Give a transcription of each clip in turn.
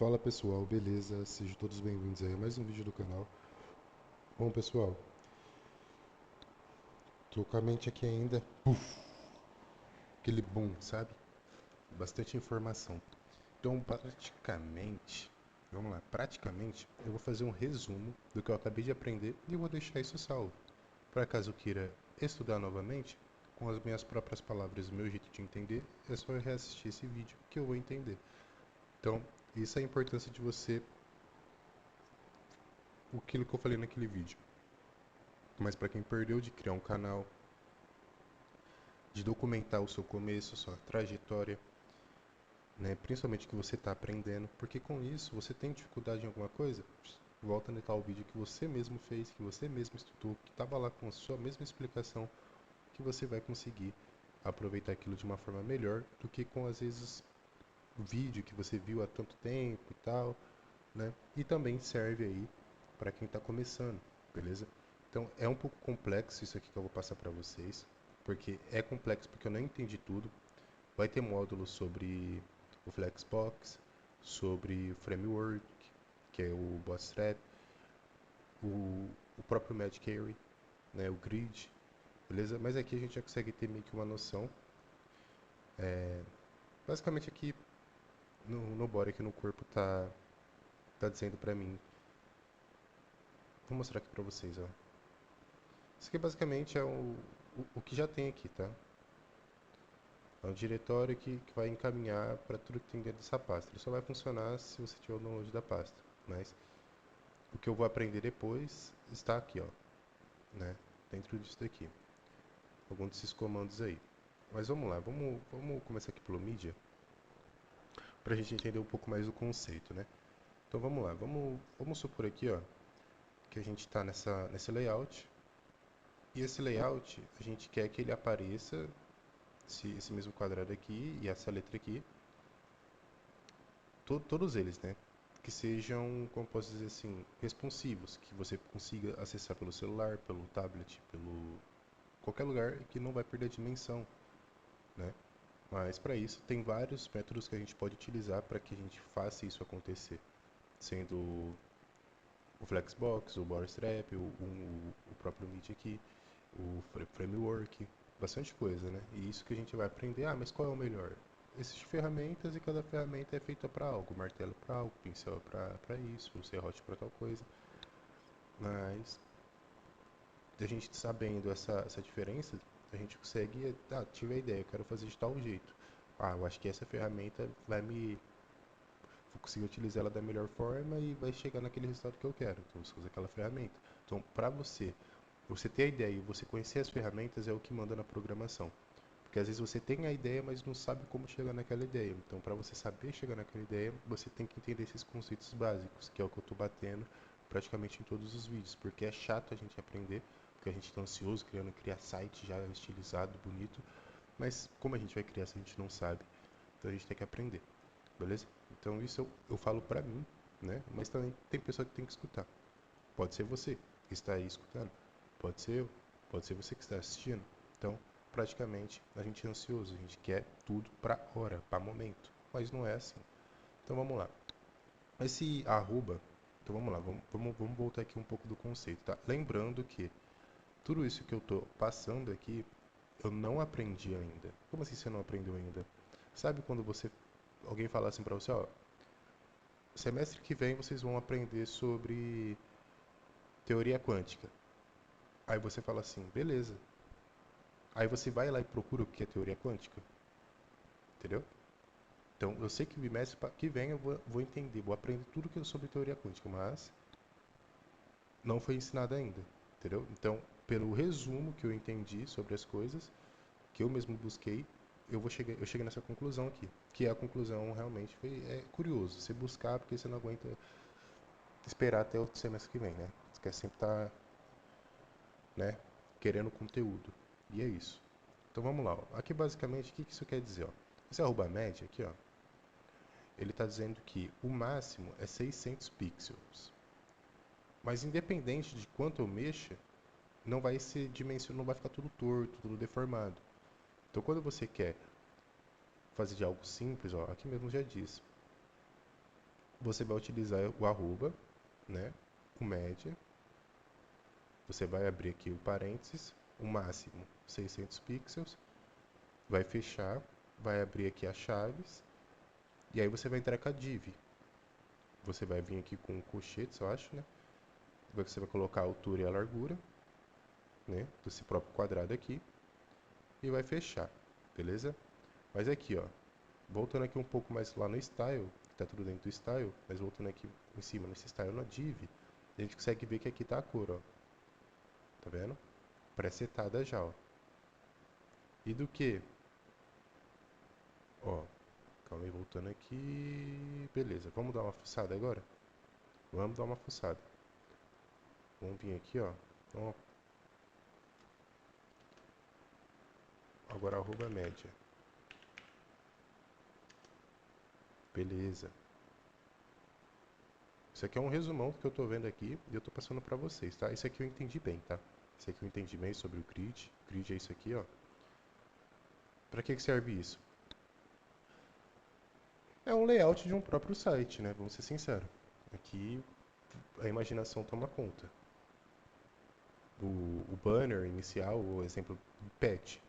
Fala pessoal, beleza? Sejam todos bem-vindos aí a mais um vídeo do canal. Bom pessoal, tô com a mente aqui ainda, aquele boom, sabe? Bastante informação. Então praticamente eu vou fazer um resumo do que eu acabei de aprender e eu vou deixar isso salvo. Para caso eu queira estudar novamente, com as minhas próprias palavras, o meu jeito de entender, é só eu reassistir esse vídeo que eu vou entender. Então, isso é a importância de você, aquilo que eu falei naquele vídeo. Mas para quem perdeu, de criar um canal, de documentar o seu começo, a sua trajetória, né? Principalmente o que você está aprendendo, porque com isso você tem dificuldade em alguma coisa, volta no tal vídeo que você mesmo fez, que você mesmo estudou, que estava lá com a sua mesma explicação, que você vai conseguir aproveitar aquilo de uma forma melhor do que com às vezes o vídeo que você viu há tanto tempo e tal, né? E também serve aí para quem está começando, beleza? Então é um pouco complexo isso aqui que eu vou passar para vocês, porque é complexo porque eu não entendi tudo. Vai ter módulos sobre o Flexbox, sobre o Framework, que é o Bootstrap, o próprio Magic Array, né, o Grid, beleza? Mas aqui a gente já consegue ter meio que uma noção. Basicamente aqui no body, aqui no corpo, tá dizendo pra mim. Vou mostrar aqui pra vocês, ó. Isso aqui basicamente é o que já tem aqui, tá? É um diretório que vai encaminhar para tudo que tem dentro dessa pasta. Ele só vai funcionar se você tiver o download da pasta. Mas o que eu vou aprender depois está aqui, ó, né? Dentro disso daqui. Algum desses comandos aí. Mas vamos lá, vamos começar aqui pelo mídia, para a gente entender um pouco mais o conceito, né? Então vamos lá, vamos supor aqui, ó, que a gente está nesse layout, e esse layout a gente quer que ele apareça, esse mesmo quadrado aqui e essa letra aqui, todos eles, né? Que sejam, como posso dizer assim, responsivos, que você consiga acessar pelo celular, pelo tablet, pelo qualquer lugar que não vai perder a dimensão, né? Mas para isso tem vários métodos que a gente pode utilizar para que a gente faça isso acontecer, sendo o Flexbox, o Bootstrap, o próprio Meet aqui, o Framework, bastante coisa, né? E isso que a gente vai aprender. Ah, mas qual é o melhor? Existem ferramentas e cada ferramenta é feita para algo. O martelo para algo, o pincel é para isso, o serrote para tal coisa. Mas a gente sabendo essa diferença, a gente consegue, tive a ideia, eu quero fazer de tal jeito. Ah, eu acho que essa ferramenta vou conseguir utilizar ela da melhor forma e vai chegar naquele resultado que eu quero. Então você usa aquela ferramenta. Então, para você ter a ideia e você conhecer as ferramentas é o que manda na programação. Porque às vezes você tem a ideia, mas não sabe como chegar naquela ideia. Então, para você saber chegar naquela ideia, você tem que entender esses conceitos básicos, que é o que eu estou batendo praticamente em todos os vídeos. Porque é chato a gente aprender, porque a gente está ansioso querendo criar site já estilizado, bonito. Mas como a gente vai criar se a gente não sabe? Então a gente tem que aprender, beleza? Então isso eu falo pra mim, né? Mas também tem pessoa que tem que escutar. Pode ser você que está aí escutando, pode ser eu, pode ser você que está assistindo. Então, praticamente, a gente é ansioso, a gente quer tudo pra hora, pra momento. Mas não é assim. Então vamos lá. Esse arroba, então vamos lá, vamos voltar aqui um pouco do conceito, tá? Lembrando que tudo isso que eu tô passando aqui, eu não aprendi ainda. Como assim você não aprendeu ainda? Sabe quando alguém fala assim pra você, ó, semestre que vem vocês vão aprender sobre teoria quântica. Aí você fala assim, beleza. Aí você vai lá e procura o que é teoria quântica, entendeu? Então eu sei que o bimestre que vem eu vou entender, vou aprender tudo que é sobre teoria quântica, mas não foi ensinado ainda, entendeu? Então, pelo resumo que eu entendi sobre as coisas, que eu mesmo busquei, eu cheguei nessa conclusão aqui, que a conclusão realmente é curioso, você buscar porque você não aguenta esperar até o semestre que vem, né? Você quer sempre estar, né, querendo conteúdo. E é isso. Então vamos lá, ó. Aqui basicamente o que isso quer dizer, ó? Esse arroba média aqui, ó, ele está dizendo que o máximo é 600 pixels. Mas independente de quanto eu mexa, não vai ser dimensionado, não vai ficar tudo torto, tudo deformado. Então quando você quer fazer de algo simples, ó, aqui mesmo já diz, você vai utilizar o arroba, né, com média. Você vai abrir aqui o parênteses, o máximo 600 pixels, vai fechar, vai abrir aqui as chaves, e aí você vai entrar com a div. Você vai vir aqui com colchetes, eu acho, né? Você vai colocar a altura e a largura, né, desse próprio quadrado aqui, e vai fechar, beleza? Mas aqui, ó, voltando aqui um pouco mais lá no style, que tá tudo dentro do style, mas voltando aqui em cima nesse style na div, a gente consegue ver que aqui tá a cor, ó. Tá vendo? Pré-setada já, ó. E do que? Ó, calma aí, voltando aqui. Beleza, vamos dar uma fuçada agora? Vamos dar uma fuçada. Vamos vir aqui, ó. Então, agora arroba média. Beleza. Isso aqui é um resumão do que eu tô vendo aqui e eu tô passando pra vocês, tá? Isso aqui eu entendi bem, tá? Isso aqui eu entendi bem sobre o grid. O grid é isso aqui, ó. Pra que serve isso? É um layout de um próprio site, né? Vamos ser sinceros. Aqui a imaginação toma conta. O banner inicial, o exemplo do pet.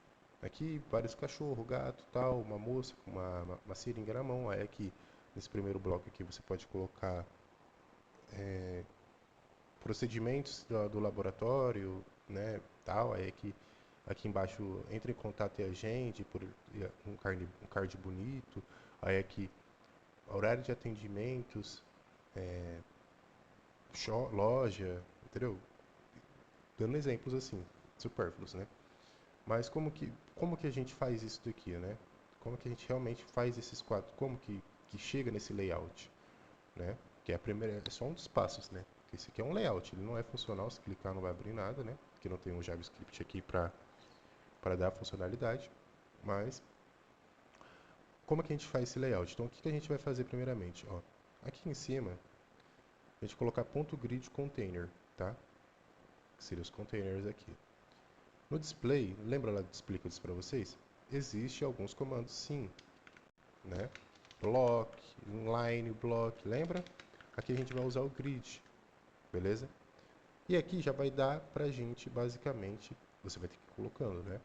Aqui vários cachorros, gato, tal, uma moça com uma seringa na mão. Aí aqui, nesse primeiro bloco aqui, você pode colocar procedimentos do laboratório, né, tal. Aí aqui embaixo, entre em contato e agende por um card bonito. Aí aqui, horário de atendimentos, loja, entendeu? Dando exemplos assim, supérfluos, né? Mas como que a gente faz isso daqui, né? Como que a gente realmente faz esses quadros? Como que chega nesse layout, né? Que é a primeira, é só um dos passos, né? Porque esse aqui é um layout, ele não é funcional, se clicar não vai abrir nada, né? Porque não tem um JavaScript aqui para dar funcionalidade. Mas como que a gente faz esse layout? Então o que a gente vai fazer primeiramente? Ó, aqui em cima, a gente colocar ponto .grid container, tá? Que seriam os containers aqui. No display, lembra lá do display que eu disse para vocês? Existem alguns comandos sim, né? Block, inline, block, lembra? Aqui a gente vai usar o grid, beleza? E aqui já vai dar pra gente, basicamente, você vai ter que ir colocando, né?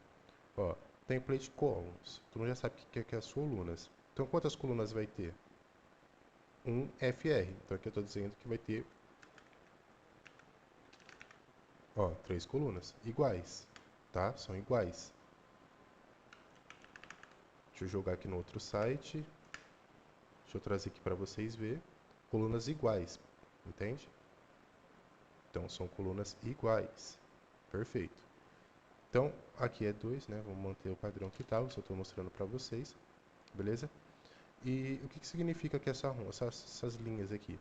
Ó, template columns. Tu já sabe o que é as colunas. Então, quantas colunas vai ter? Um FR. Então, aqui eu estou dizendo que vai ter, ó, 3 colunas iguais, tá? São iguais. Deixa eu jogar aqui no outro site. Deixa eu trazer aqui para vocês ver. Colunas iguais, entende? Então, são colunas iguais. Perfeito. Então, aqui é 2, né? Vamos manter o padrão que está, eu só estou mostrando para vocês, beleza? E o que significa que essas linhas aqui?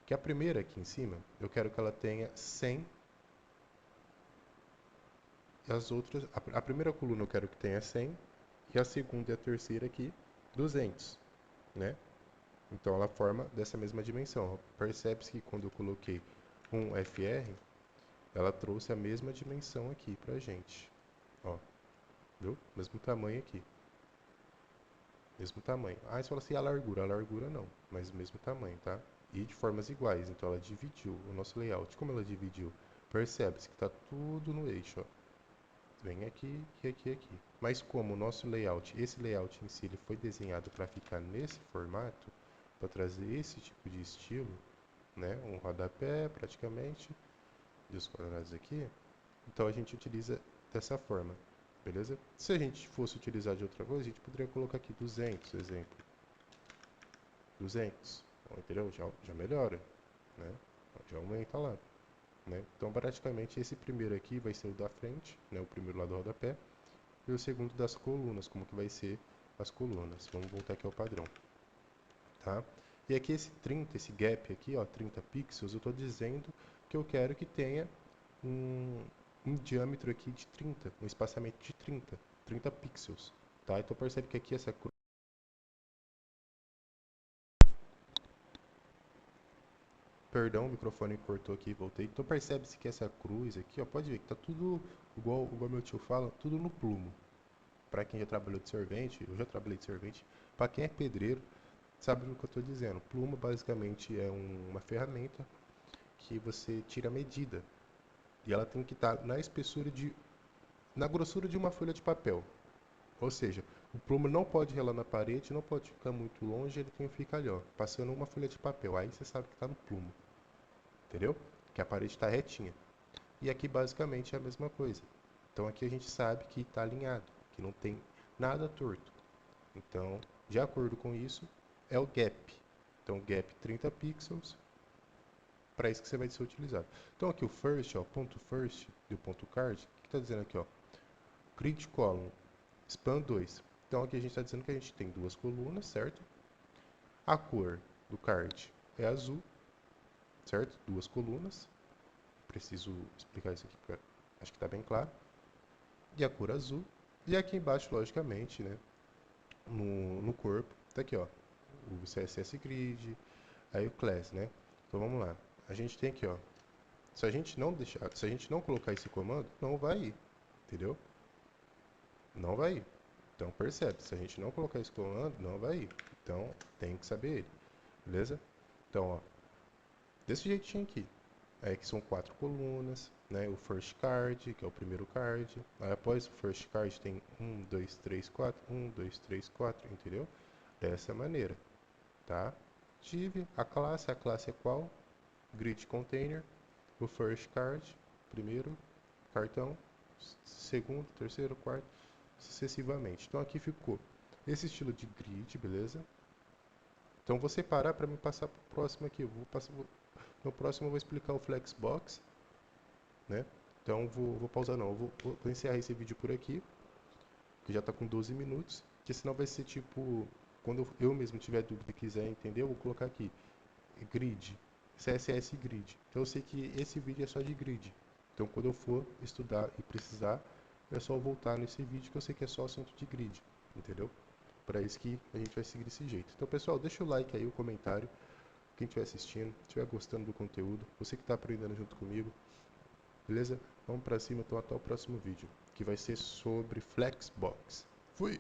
Que a primeira aqui em cima, eu quero que ela tenha 100, e as outras, a primeira coluna eu quero que tenha 100, e a segunda e a terceira aqui, 200, né? Então ela forma dessa mesma dimensão. Percebe-se que quando eu coloquei um FR, ela trouxe a mesma dimensão aqui pra gente. Ó, viu? Mesmo tamanho aqui. Mesmo tamanho. Ah, você fala assim, a largura. A largura não, mas o mesmo tamanho, tá? E de formas iguais. Então ela dividiu o nosso layout. Como ela dividiu? Percebe-se que tá tudo no eixo, ó. Vem aqui e aqui e aqui. Mas como o nosso layout, esse layout em si, ele foi desenhado para ficar nesse formato, para trazer esse tipo de estilo, né? Um rodapé praticamente, e os quadrados aqui. Então a gente utiliza dessa forma, beleza? Se a gente fosse utilizar de outra coisa, a gente poderia colocar aqui 200, exemplo. 200, então, entendeu? Já melhora, né? Já aumenta lá, né? Então praticamente esse primeiro aqui vai ser o da frente, né? O primeiro lá do rodapé. E o segundo das colunas, como que vai ser as colunas. Vamos voltar aqui ao padrão, tá? E aqui esse 30, esse gap aqui, ó, 30 pixels, eu estou dizendo que eu quero que tenha um, um diâmetro aqui de 30, um espaçamento de 30 pixels, tá? Então percebe que aqui essa cruz... Perdão, o microfone cortou aqui e voltei. Então percebe-se que essa cruz aqui, ó, pode ver que tá tudo igual meu tio fala, tudo no plumo. Para quem já trabalhou de servente, eu já trabalhei de servente, para quem é pedreiro, sabe o que eu estou dizendo. Pluma basicamente é uma ferramenta que você tira a medida e ela tem que estar na espessura na grossura de uma folha de papel. Ou seja, o plumo não pode relar na parede, não pode ficar muito longe, ele tem que ficar ali, ó, passando uma folha de papel. Aí você sabe que está no plumo, entendeu? Que a parede está retinha. E aqui basicamente é a mesma coisa. Então aqui a gente sabe que está alinhado, que não tem nada torto. Então, de acordo com isso, é o gap. Então, gap 30 pixels, para isso que você vai ser utilizado. Então aqui o first, ó, ponto first e o ponto card, o que está dizendo aqui, ó? Grid column, span 2. Então aqui a gente está dizendo que a gente tem duas colunas, certo? A cor do card é azul, certo? Duas colunas. Preciso explicar isso aqui porque acho que está bem claro. E a cor azul. E aqui embaixo, logicamente, né? No corpo, tá aqui, ó. O CSS Grid, aí o Class, né? Então vamos lá. A gente tem aqui, ó. Se a gente não colocar esse comando, não vai ir, entendeu? Não vai ir. Então percebe, se a gente não colocar esse comando, não vai ir. Então tem que saber ele, beleza? Então, ó, desse jeitinho aqui. Aí que são quatro colunas, né? O first card, que é o primeiro card. Aí após o first card tem 2, 3, 4, entendeu? Dessa maneira, tá? Tive a classe é qual? Grid container, o first card, primeiro cartão, segundo, terceiro, quarto, sucessivamente. Então aqui ficou esse estilo de grid, beleza? Então vou separar para me passar para o próximo aqui. No próximo eu vou explicar o Flexbox, né? Então vou pausar não, vou encerrar esse vídeo por aqui, que já está com 12 minutos, que senão vai ser tipo, quando eu mesmo tiver dúvida e quiser entender, eu vou colocar aqui, grid, CSS grid. Então eu sei que esse vídeo é só de grid. Então quando eu for estudar e precisar, é só voltar nesse vídeo que eu sei que é só assunto de grid, entendeu? Para isso que a gente vai seguir desse jeito. Então pessoal, deixa o like aí, o comentário, quem estiver assistindo, estiver gostando do conteúdo, você que está aprendendo junto comigo, beleza? Vamos para cima, então até o próximo vídeo, que vai ser sobre Flexbox. Fui!